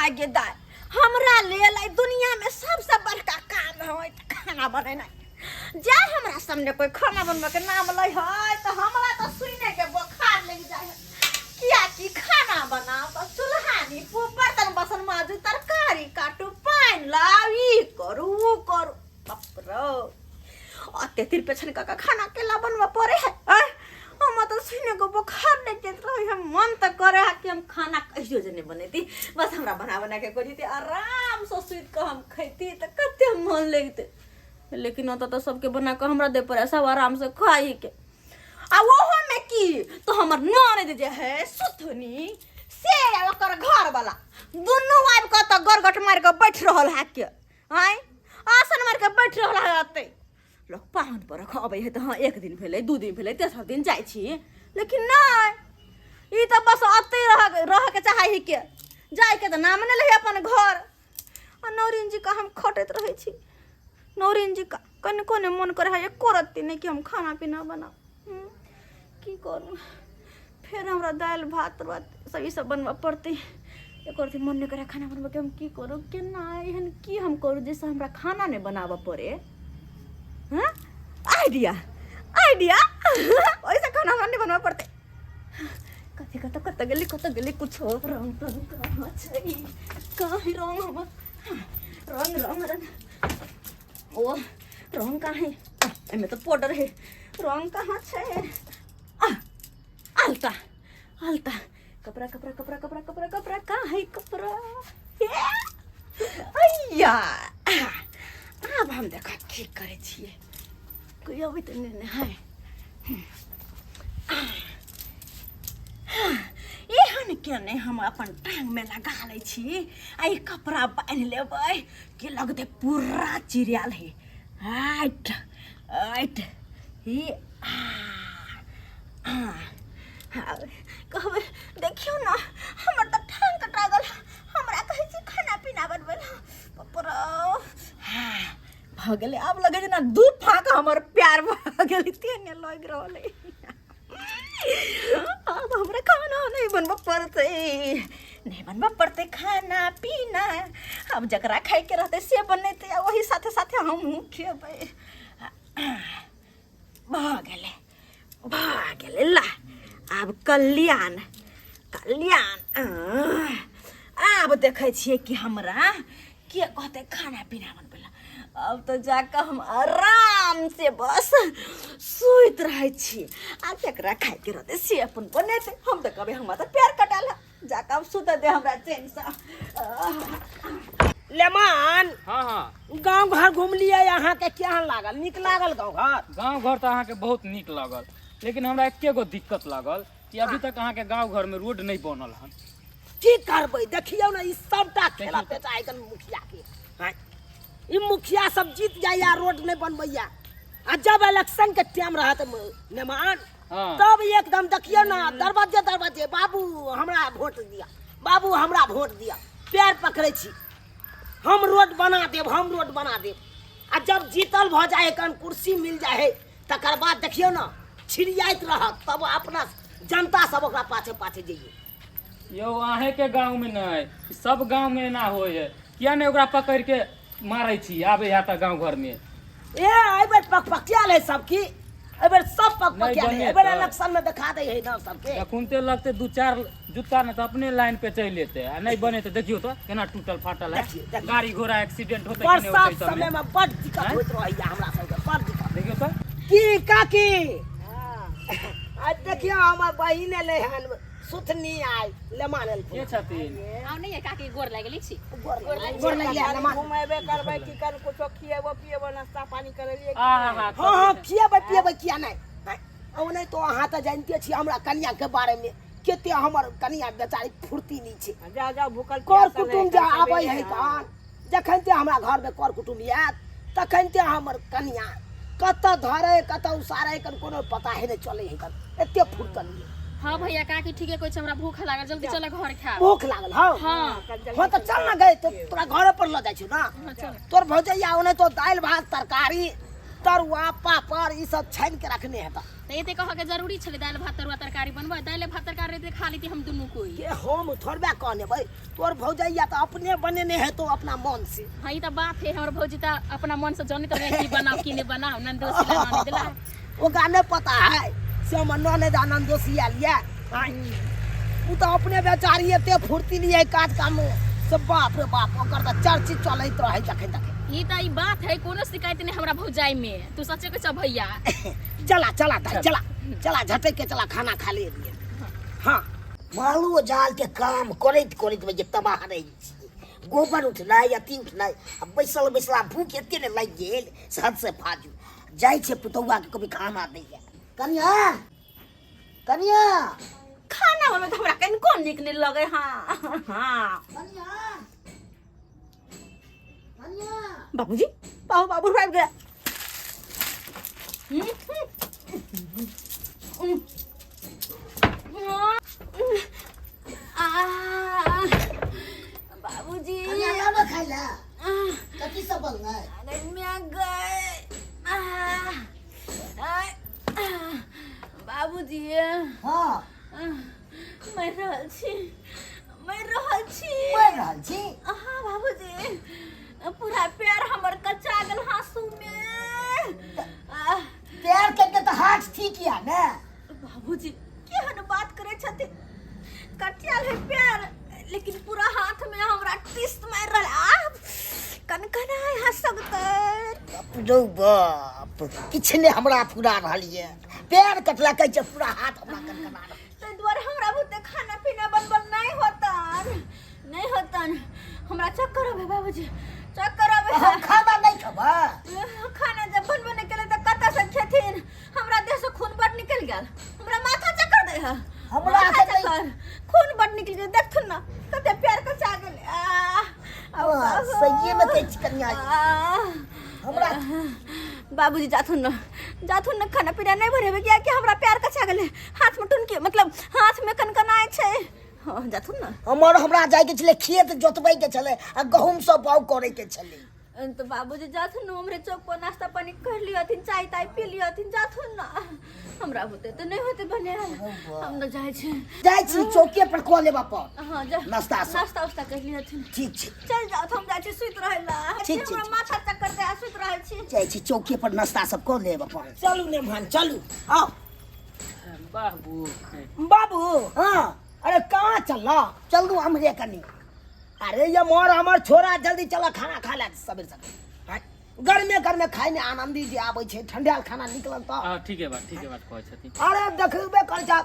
आगे दाय हमरा लेल आई दुनिया में सबसे बड़का काम है खाना बनाना। जा हमरा सामने कोई खाना बनवे के नाम लै है तो हमरा तो सुने के बुखार लग जाए है। किया कि खाना बनाओ तो चूल्हा नी बर्तन बसन माजू तरकारी काटू पानी लाओ ई करू वो करू बाप रे अते तिर पे छन का खाना केला बनवा पड़े है। हम तो सुने को बुखार नहीं देत रही हम मन तो करे है कि हम खाना कैसे जने बनेती बस हमरा बना के करी थी आराम से सुत के हम खैती तो कते मन लगते। लेकिन होता तो सबके बना के हमरा दे पर सब आराम से खाई के आ वो में की तो हमर ननद जे है सुथनी से ओकर घर वाला दुनु आब के तो गरगट मार के बैठ रहल है के आय आसन मार के बैठ रहल है अते लोग पाहुन पर रखबे है तो हाँ एक दिन भेले दू दिन भेले तेसर दिन जाय छी लेकिन नहीं ई तो बस अते रह के चाहे ही के जाय के तो नाम नहीं ले अपन घर आ नौरीन जी का हम खटत रहे छी। नौरीन जी का कने कोने मन करे है एको रत्ती नहीं कि हम खाना पीना बनाओ की करूँ फिर हमरा दाल भात सब सब बनवा पड़ते एक और मन नहीं करे खाना बनवा के हम की करूँ केना एहन की हम करूँ जैसे हमरा खाना नहीं बनावा पड़े। हाँ आइडिया आइडिया वैसे खाना नहीं बनवा पड़ते कथी कत गेली कुछ रंग कहाँ छै कहीं रंग हम रंग रंग रंग ओ रंग कहाँ है एमे तो पाउडर है रंग कहाँ छै आलता आलता कपड़ा कपड़ा कपड़ा कपड़ा कपड़ा कपड़ा कहाँ है कपड़ा अय्या अब हम देखा की करे छिए कोई अभी तो नहीं है एहन के नहीं हम अपन टांग में लगा ले छी आई कपड़ा बांध लेबै कि लगते पूरा चिड़ियाल है आठ आठ ही कहबै देखियो ना हमर तो टांग कटा गल हमरा कहै छी खाना पीना बनबै पपरा भ गेलै अब लगे जे ना दू फाक हमर प्यार भ गेलै तेने लग रहल है अब हमरा खाना नहीं बनबा पड़ते नहीं बनबा पड़ते खाना पीना अब जकरा खाए के रहते से बनेते वही साथे साथे हम खेबै भ गेलै ला अब कल्याण कल्याण अब देखे छिए कि हमरा के कहते खाना पीना बनबे अब तो जाकर हम आराम से बस सुत रहे छी आ केकरा खाए के रहते से अपन बनेते हम तो कभी हम तो प्यार कटाल जाकर अब सुत दे हमरा चैन से लेमान। हाँ हाँ गांव घर घूम लिया यहाँ के क्या लागल निक लागल गांव घर तो अहाँ के बहुत निक लागल लेकिन हमरा एके गो दिक्कत लागल कि अभी तक अहाँ के गांव घर में रोड नहीं बनल हन। की करबै देखियो ना ई सबटा खेला पे चाहे मुखिया के ई मुखिया सब जीत जाया रोड नहीं बनबैया आ जब इलेक्शन के टाइम रहत मेहमान तब एकदम देखियो ना दरवाजे दरवाजे बाबू हमरा वोट दिया बाबू हमरा वोट दिया पैर पकड़े छी हम रोड बना देब हम रोड बना देब आ जब जीतल भ जाए कन कुर्सी मिल जाए तकर बाद देखियो ना छिड़ियाइत रहत तब अपना जनता सब ओकरा पाछे पाछे जाइए। यो अहे के गांव में नहीं सब गांव में ना होय है किया नहीं ओकरा पकड़ के मारै छी आबे या त गांव घर में ए एबेर पकपकियाल है सबकी एबेर सब पकपकियाल है एबेर इलेक्शन में दिखा दे है ना सबके अखुनते लगते दू चार जूता न तो अपने लाइन पे चल लेते आ नहीं बने तो देखियो तो केना टूटल फाटल है गाड़ी घोड़ा एक्सीडेंट होते कि नहीं होते सब समय में बड़ दिक्कत होत रहैया हमरा सब के बड़ दिक्कत देखियो तो की काकी आज देखियो हमर बहिन ले हन सुथनी आई लेमानल के छथिन आउ नहीं है काकी गोर लागली छी गोर लगिया लेमान घुमेबे करबै कि कर कुछो खिएबो पिएबो नाश्ता पानी करलिए हां खिएबे पिएबे किया नहीं औ नहीं तो अहाँ त जानते छी हमरा कन्या के बारे में केते हमर कन्या बेचारी फुर्ती नहीं छी जा जा भूखल कर कुटुम जा आबै है कान जखनते हमरा घर में कर कुटुम यात तखनते हमर कन्या कत धरे कत उसारे कन कोनो पता है नहीं चले है कन एते फुर्तल। हां भैया काकी ठीके कहै छै हमरा भूख लागल जल्दी चल घर खा भूख लागल हां हो तो चल ना गए तो तोरा घर पर ल जाय छी ना तोर भौजैया ओने तो दाल भात तरकारी तरुआ पापड़ ई सब छान के रखने है तो ये कह के जरूरी छले दाल भात तरुआ तरकारी बनबे दाल भात तरकारी दे खा लीती हम दुनू कोई के हम थोड़बे कहने भाई तोर भौजैया तो अपने बनेने है तो अपना मन से हाँ ये तो बात है हमर भौजी तो अपना मन से जानी तो की बनाओ की नहीं बनाओ नंदोसी ला नने दिला ओका नहीं पता है से हम नने जानन दोसिया लिया उ तो अपने बेचारी एते फुर्ती लिए काज काम सब बाप रे बाप ओकर तो चर्चित चलैत रहे जखे तके ये तो ई बात है कोनो शिकायत नहीं हमरा भौजाई में तू सच्चे कह भैया चला चला चला चला झटक के चला खाना खा ले लिए हाँ मालू जाल के काम करैत करैत में जे तबाह रही गोबर उठनाइ अति उठनाइ अब बैसल बैसला भूख एते ने लग गेल हद से फाजू जाय छे पुतौआ के कभी खाना दै कनिया कनिया खाना में तो हमरा कहीं कौन निक नहीं लगे हाँ हाँ कनिया कनिया बाबूजी बाबू भाग गया बाबूजी कनिया ना खाइला कथि सब बन है अगर मैं गए बाबूजी हां मैं रहल छी मैं रहल छी हाँ बाबूजी पूरा पैर हमर कच्चा गेल हाँसू में पैर के तो हाथ ठीक या ना बाबूजी केहन बात करे छथिन कटियाल है पैर लेकिन पूरा हाथ में हमरा टिस मार रहल कनकना यहाँ सकतर रो बाप किछ ने हमरा पूरा रहलिए पैर कटला कह छ पूरा हाथ हमरा कनकना ते द्वारे हमरा बुते खाना पीना बनबल नहीं होतन हमरा चक्कर आवे बाबूजी चक्कर आवे खाना नहीं खबा खाना जब बनबे नहीं केले त कत्ता से खेथिन हमरा देह से खून बड निकल गेल हमरा माथा चक्कर दे है हमरा माथा चक्कर खून बड निकल गेल देखथुन ना कते पैर कच्चा गेल सही में कह कन्या हमरा बाबूजी जाथुन न खाना पीना नहीं भरेबे क्या कि हमरा पैर कच्चा गेल हाथ में टुनके मतलब हाथ में कनकनाय छै हां जाथुन न हमरा जाय के छले खेत जोतबै के छले आ गहूम सब बाउ करे के छले तो बाबूजी जाथुन न हमरे चौक पर नाश्ता पानी कर लियथिन चाय ताय पी लियथिन जाथुन न हमरा बुते तो नहीं होते बने हम न जाय छी चौके पर को लेबा पर हां जा नाश्ता उस्ता कर लियथिन ठीक छै चल जाओ हम जाय छी सुत रहला हमरा माथा चक्कर दे सुत रहल छी जाय छी चौके पर नाश्ता सब को लेबा पर चलू ने मान चलू आओ बाबू हां अरे कहाँ चलू हमरे कनी अरे ये मोर हमर छोरा जल्दी चला खाना खा ले सबेर घर में खाए में आनंदी जे आबै छै ठंडाल खाना निकलन त ठीक है बात कहै छथिन अरे देखबे कर जा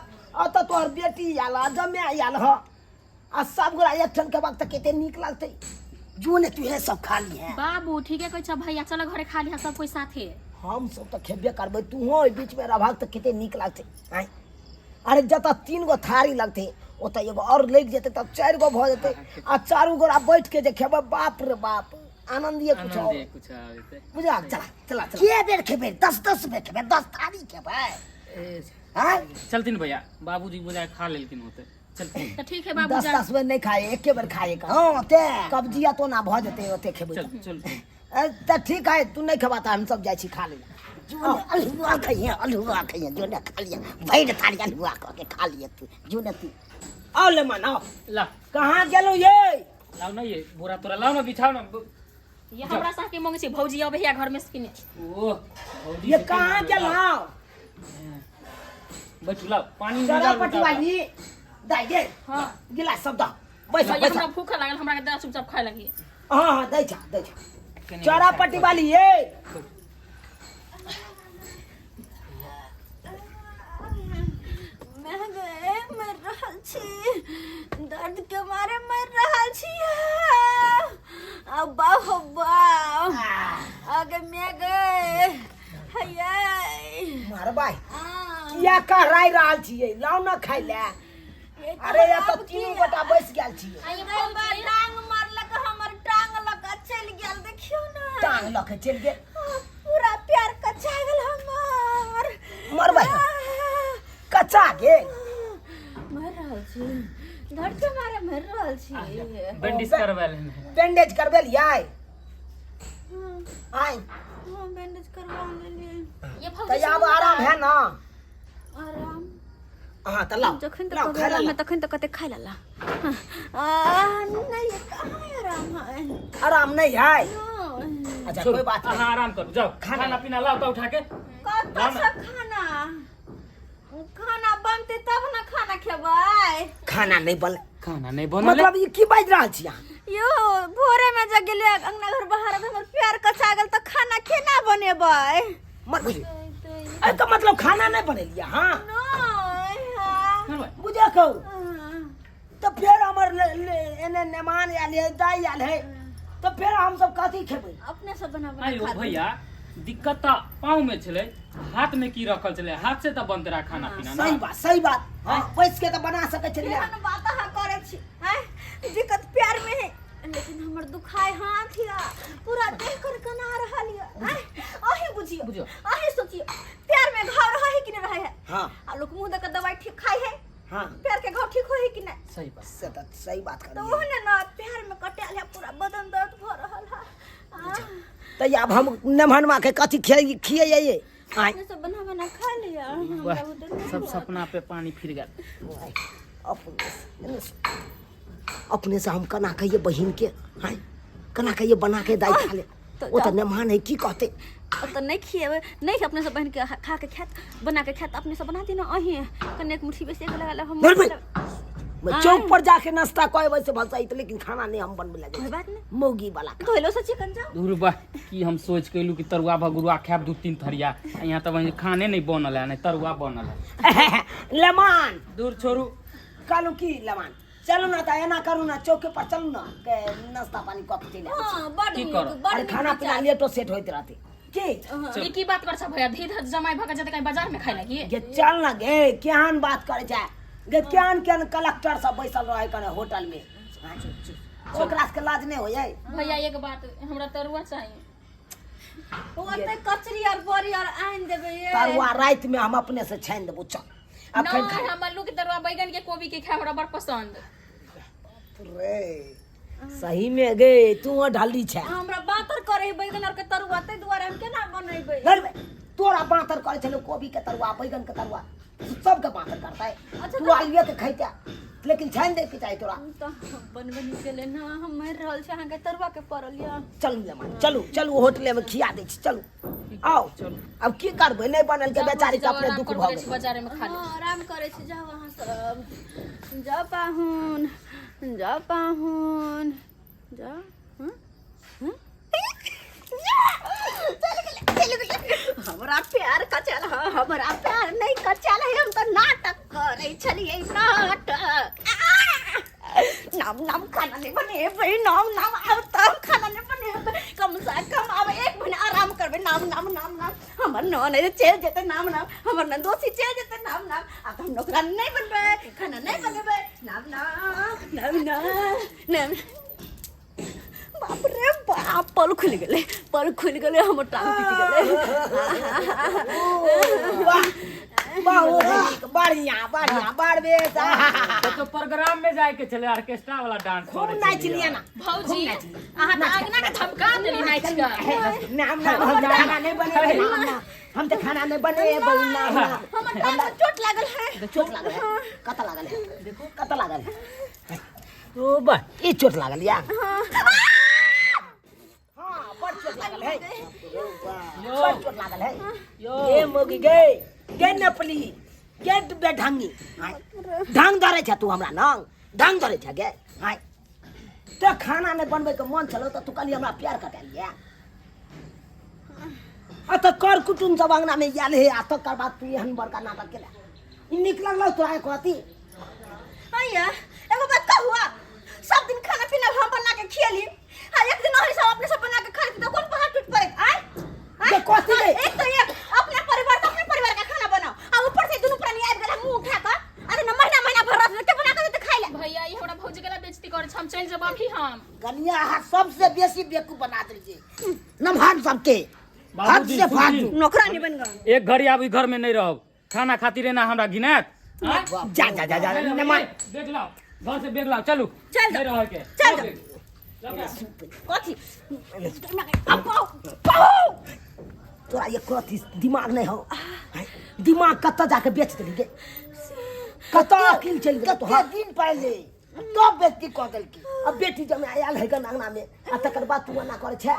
अत तोहर बेटी आला जमे आयल ह आ सब गोरा एक ठन के वक्त केते निक लागतै जो ने तू है सब खा ली है बाबू ठीक है कह भैया चलो घरे खा लिया सब कोई साथे हम सब तो खेबे करबै तू हो बीच में रहबाक त केते निक लागतै अरे जता 3 गो थारी लगते ओता एगो और लग जेते तब 4 गो भ जेते आ चारू गोरा बैठ के जे खेबे बाप रे बाप आनंदिए कुछ आवे बुझा चला के बेर खेबे 10 बेर खेबे 10 थारी खेबे हां चलतिन भैया बाबूजी बुझाए खा लेलकिन होते चलतिन तो ठीक है बाबू 10 बेर नहीं खाए एक बेर खाए का हां ते कब्जिया तो ना भ जेते ओते खेबे चल त ठीक है तू नहीं खेबा त हम सब जाय छी खा ले अलुआ खाइए जो ने खा लिया भैर थारी अलुआ के खा लिया तू जो ने तू आओ ले मन आओ ला कहाँ गेलो ये लाओ ना ये बोरा तोरा लाओ ना बिछाओ ना ये हमरा साथ के मांगे छै भौजी अब भैया घर में से किने ओ भौजी ये कहाँ गेलो बैठ लाओ पानी जरा पटवाली दाई दे हां गिलास सब दा बैठ भैया हमरा भूख लागल हमरा के दे चुपचाप खाए लगी हां दे जा चरा पट्टी वाली ये मर रहल छी दर्द के मारे मर रहल छी अब्बा आगे मैं गए हैया मार भाई किया कह राय रहल छियै लाओ ना खाइ ले अरे या तो 3 गोटा बैस गेल छियै टांग मारलक हमर टांग लक चल गेल देखियो ना टांग लक चल गेल पूरा पैर कच्चा गेल हमर मर भाई कच्चा गेल मर रहल छी दर्द के मारे मर रहल छी बैंडेज करबा लेने बैंडेज करबे लियै आइ हाँ बैंडेज करवा ले ये तो भौजी अब आराम है ना आराम हाँ तो लाओ जखन लाओ तक खा आराम ला है तखन तक कते खाइ ला नहीं कहाँ आराम है आराम नहीं है नहीं। अच्छा छोड़ो, कोई बात नहीं हाँ आराम करो जाओ खाना पीना लाओ तो उठा के कत से खाना खाना बनते तब ना खाना खेबै खाना नहीं बन खाना नहीं बनल मतलब ये की बाज रहा छी यहाँ यो भोरे में जग गेलिए अंगना घर बाहर हमर प्यार कचा गेल त खाना केना बनेबै मत बुझी अरे तो मतलब खाना नहीं बनेलिया हाँ नहीं हाँ बुझे कहू तो फिर हमर एने मेहमान आयल है दाई आयल है तो फिर हम सब कथी खेबै अपने से बना बना आयो खा ली। भैया दिक्कत तो पाँव में चले हाथ में की रखल चले हाथ से तो बनते रहा खाना पीना ना सही बात हाँ बैस के तो बना सके छलिए एहन बात अहाँ करै छी हैं दिक्कत प्यार में है लेकिन हमर दुखाय हाथ या पूरा देह कर कना रहल या हैं अही बुझियो अही सोचियो प्यार में घाव रहा है कि नहीं रहा है हाँ आ लोग मुंह देकर दवाई ठीक खाई है हाँ प्यार के घाव ठीक होई कि नहीं सही बात सही बात कर तो ओहने ना प्यार में कटेल है पूरा बदन दर्द भ रहल है तो अब हम नमहनमा के कथी खिए ये आय अपने से बना बना खा लिया वाह, हमरा उधर नहीं सब हुआ। सपना पे पानी फिर गया अपने से हम कना कहिए बहिन के हैं कना कहिए बना के दाई खा ले वो तो मेहमान है की कहते अब तो नहीं खिएबे नहीं अपने से बहन के खा के खात बना के खात अपने से बना देना अही कने एक मुट्ठी बेसी लगा ला हम मैं चौक पर जाके नाश्ता कहे वैसे भलसाई तो लेकिन खाना नहीं हम बनबे लगे कोई बात नहीं मौगी वाला का। धोइलो से चिकन जाओ दूर बा कि हम सोच के कि तरुआ भगुरुआ खाब 2-3 थरिया यहाँ तो वहीं खाने नहीं बनल है नहीं तरुआ बनल है लेमान दूर छोड़ू कालू की लेमान चलो ना तो एना करू ना चौके पर चलू ना के नाश्ता पानी कप चले हां बड़ की नीक करो? बड़ अरे नीक खाना विचार। पीना लेटो सेट होइत रहते की ये की बात कर छ भैया धीर जमाई भगा जते कहीं बाजार में खाए लगी गे चल ना गे केहन बात करे जाए गे केहन केहन कलेक्टर सब बैसल रहे करे होटल में ओकरा के लाज नहीं हो जाए भैया एक बात हमरा तरुआ चाहिए ओते कचरी और बोरी और आन देबे ये तरुआ रात में हम अपने से छान देबो चल अब ना फिर खा हम आलू के तरुआ बैगन के कोबी के खाए हमरा बड़ पसंद रे सही में गे तू ढाली छै हमरा बातर करे बैगन और के तरुआ ते दुआरे हम केना बनैबे घर में तोरा बातर करे छलो कोबी के तरुआ बैगन के तरुआ सबके बातर करता है अच्छा, तू आलुए के खैता लेकिन छान दे के चाहिए तोरा तो बनबे नहीं गेले ना हम मर रहल छै अहाँ के तरुआ के पड़ल या चलू लेमान चलू चलू होटल में खिया दे छी चलू आओ अब की करबै नहीं बनल के बेचारी के अपने दुख भ गेल बाजार में खा ले हाँ, आराम करे छी जाओ वहां सब जा पाहुन जा पाहुन जा हमरा प्यार कचल हमरा प्यार नहीं कचल है हम तो नाटक करे छलिए नाटक नाम नाम खाना नहीं बने भाई नाम नाम अब तब खाना नहीं बने कम से कम अब एक महीना आराम करबे नाम नाम नाम नाम हमर न नहीं चल जेते नाम नाम हमर न दोषी चल जेते नाम नाम अब हम नौकरा नहीं बनबे खाना नहीं बनेबे नाम नाम नाम नाम बाप रे बाप पल खुल गेले हमर टांग टूट गेले बहुत बढ़िया बढ़िया बढ़बे तो प्रोग्राम में जाए के चले ऑर्केस्ट्रा वाला डांस खूब नाच लिया ना भौजी अहाँ त आगना के धमका देली नाच के नाम नाम हम खाना नहीं बने हम तो खाना नहीं बने नाम हमर टांग में चोट लागल है चोट लागल है कत लागल है देखो कत लागल है ओ बा ई चोट लागल या हां बड़ चोट लागल है बड़ चोट लागल है ए मोगी गे नपली गे बेढंगी ढंग धरे छ तू हमरा नंग ढंग धरे छ गे हाय तो खाना नहीं बनबे के मन चलो तो तू कली हमरा प्यार कटा लिया आ तो कर कुटुम सब अंगना में आयल है आ तो कर बात तू एहन बड़का नाटक केला ई निक लगल तोरा एक राती भैया एगो बात कहूँ सब दिन खाना पीना हम बना के खियली हाँ एक दिन और सब अपने से बना के खाई तो कौन पहाड़ टूट पड़े आए ये कथी रे? एक तो एक अपने परिवार तो अपने परिवार का खाना बनाओ अब ऊपर से दोनों प्राणी आबि गेला मुंह उठा कर अरे न महीना महीना भर रह के बना के देते खाई ले भैया ई हमरा भौजी गला बेइज्जती करे छ हम चल जब आखी हम गनिया हाथ सबसे बेसी बेवकूफ बना दीजिए नमहान सबके हाथ बाबूजी, से फाड़ सुनजी। दू नौकरानी बन गए एक घड़ी आब ई घर में नहीं रहो खाना खातिर ना हमरा घिनात जा जा जा जा नमहान देख लाओ घर से बेग लाओ चलू चल नहीं रहो के चल जाओ। कथी अब पाओ तोरा ये कथी दिमाग नहीं हो हैं? दिमाग कत्ता जाके बेच देली गे कत्ता अकिल चल गया कते दिन पहले तो बेटी कह देलकी अब बेटी जब आयल है गन अंगना में आ तकर बाद तू ना करे छे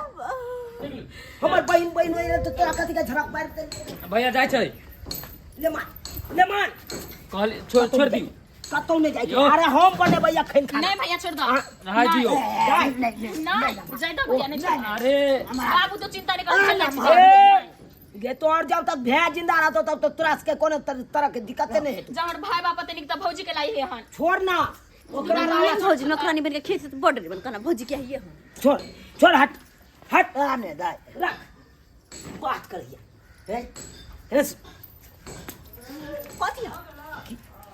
हमर बहन होय तो तोरा कथी के झड़क मार दे भैया जाइ छै ले मान कहल छोड़ दी कतौ नहीं जाय अरे हम बने भैया खैन खा नहीं भैया छोड़ दो रहा दियो नहीं जाए दो भैया नहीं छोड़ना अरे बाबू तो चिंता नहीं करो चल जाए गे तो और जब तक भै जिंदा रहतो तब तो तोरा के कोनो तरह के दिक्कत नहीं है जहर भाई बाप तनिक त भौजी के लाई है हन छोड़ ना ओकरा भौजी नौकरानी बन के खेत से बॉर्डर बन करना भौजी क्या है छोड़ हट आने दाई रख बात करिए हैं कथी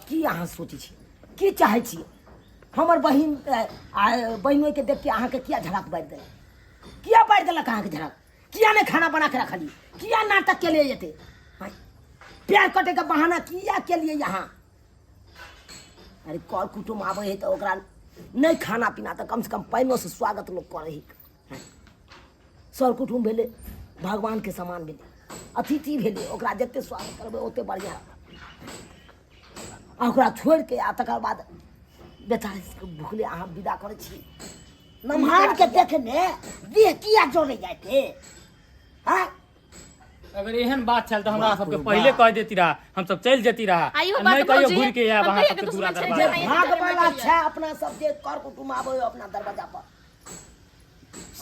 की अहाँ सोची छी की चाहे छी हमर बहिन बहिनों के देख के अहाँ के किया झड़क बार दे किया बार देलक अहाँ के झड़क किया नहीं खाना बना के रखली किया नाटक के लिए येते प्यार कटे का बहाना किया के लिए यहाँ अरे कर कुटुम आवे है तो ओकरा नहीं खाना पीना तो कम से कम पैनो से स्वागत लोग करे है सर कुटुम भेले भगवान के समान भेले अतिथि भेले ओकरा जते स्वागत करबे ओते बढ़िया ओकरा छोड़ के आ तकर बाद बेचारे भूखले अहाँ विदा करे छी नमहार के देखने देह किया जोड़े जाते हाँ अगर एहन बात छल तो हमरा सबके पहले कह देती रहा हम सब चल जेती रहा आइयो नहीं बात कहियो भौजी, घूर के आब हम अहाँ कहियो सबके के दूरा दुश्मन दरबार छै, भाग वाला छै अपना सब जे कर कुटुम आवे अपना दरवाजा पर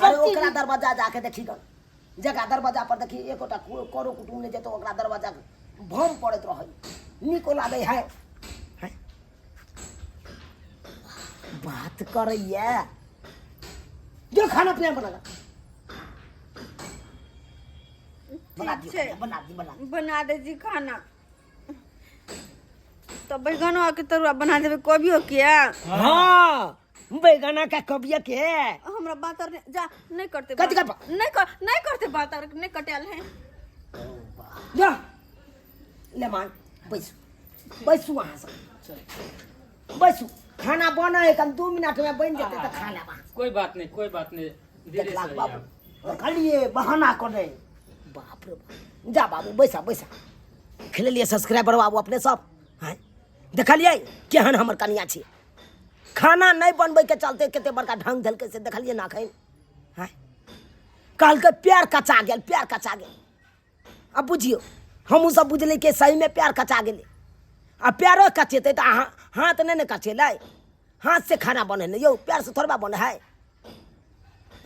अरे ओकरा दरवाजा जाके देखी गन जगह दरवाजा पर देखी एकोटा करो कुटुम ने जेतो ओकरा दरवाजा भम पड़त रहै निको लागे है बात करैया जो खाना पीना बना बना दे जी खाना तो बैगनवा के तरुआ बना देबे कभियो क्या हाँ बैगना का कबिया के हमरा बात और जा नहीं करते कथी का नहीं करते बात और नहीं कटल है जा ले मान बैसू वहाँ से बैसू खाना बना है कल 2 मिनट में बन जाते तो खा लेबा कोई बात नहीं धीरे देखला से बाबू खालिए बहाना करे बाप रे बाप जा बाबू बैसा खेल लिए सब्सक्राइबर बाबू अपने सब हैं देखलिए केहन हमर कनिया छी खाना नहीं बनबै के चलते केते बड़का ढंग धलके से देखलिए ना खैन हैं काल के प्यार कचा गेल अब बुझियो हमहू सब बुझले के सही में प्यार कचा गेले आ प्यारो कचेते तो हाथ नहीं न कचेलै हाथ से खाना बने न यो प्यार से थोड़ा बने है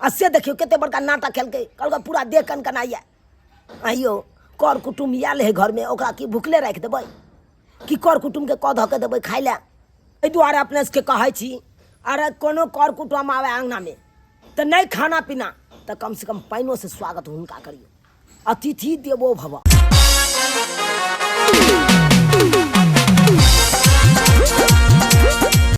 आ से देखियो केते बड़का नाटक खेलके कल पूरा देह कनकनाइया आइयो कर कुटुम आयल है घर में ओकरा की भूखले राख देबै कि कर कुटुम के कह धऽ के देबै खाइ लए एहि दुआरे अपने के कहै छी अरे कोनो कर कुटुम आवे अंगना में तो नहीं खाना पीना तो कम से कम पाइनो से स्वागत हुनका करियो अतिथि देवो भव